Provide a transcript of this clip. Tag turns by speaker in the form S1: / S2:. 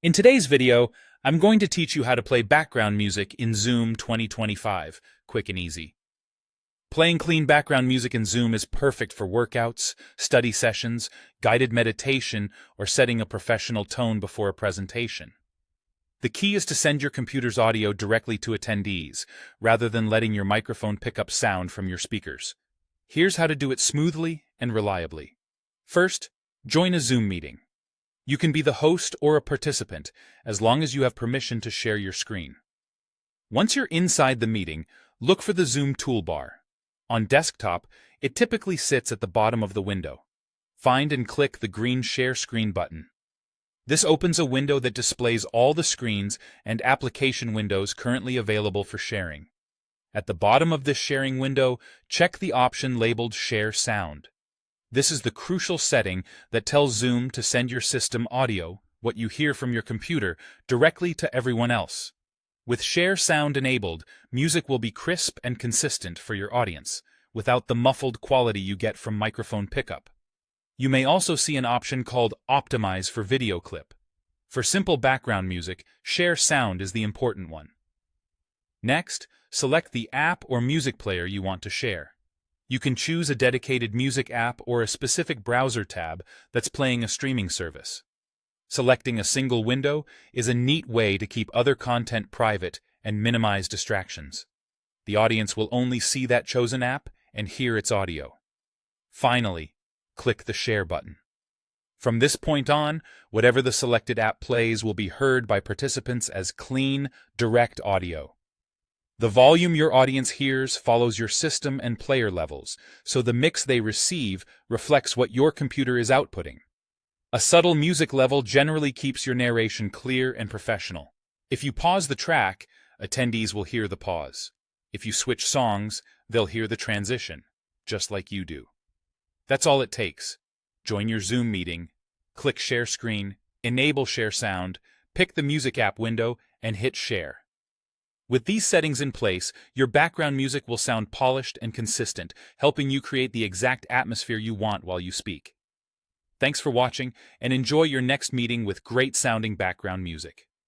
S1: In today's video, I'm going to teach you how to play background music in Zoom 2025, quick and easy. Playing clean background music in Zoom is perfect for workouts, study sessions, guided meditation, or setting a professional tone before a presentation. The key is to send your computer's audio directly to attendees, rather than letting your microphone pick up sound from your speakers. Here's how to do it smoothly and reliably. First, join a Zoom meeting. You can be the host or a participant, as long as you have permission to share your screen. Once you're inside the meeting, look for the Zoom toolbar. On desktop, it typically sits at the bottom of the window. Find and click the green Share Screen button. This opens a window that displays all the screens and application windows currently available for sharing. At the bottom of this sharing window, check the option labeled Share Sound. This is the crucial setting that tells Zoom to send your system audio, what you hear from your computer, directly to everyone else. With Share Sound enabled, music will be crisp and consistent for your audience, without the muffled quality you get from microphone pickup. You may also see an option called Optimize for Video Clip. For simple background music, Share Sound is the important one. Next, select the app or music player you want to share. You can choose a dedicated music app or a specific browser tab that's playing a streaming service. Selecting a single window is a neat way to keep other content private and minimize distractions. The audience will only see that chosen app and hear its audio. Finally, click the Share button. From this point on, whatever the selected app plays will be heard by participants as clean, direct audio. The volume your audience hears follows your system and player levels, so the mix they receive reflects what your computer is outputting. A subtle music level generally keeps your narration clear and professional. If you pause the track, attendees will hear the pause. If you switch songs, they'll hear the transition, just like you do. That's all it takes. Join your Zoom meeting, click Share Screen, enable Share Sound, pick the music app window, and hit Share. With these settings in place, your background music will sound polished and consistent, helping you create the exact atmosphere you want while you speak. Thanks for watching, and enjoy your next meeting with great sounding background music.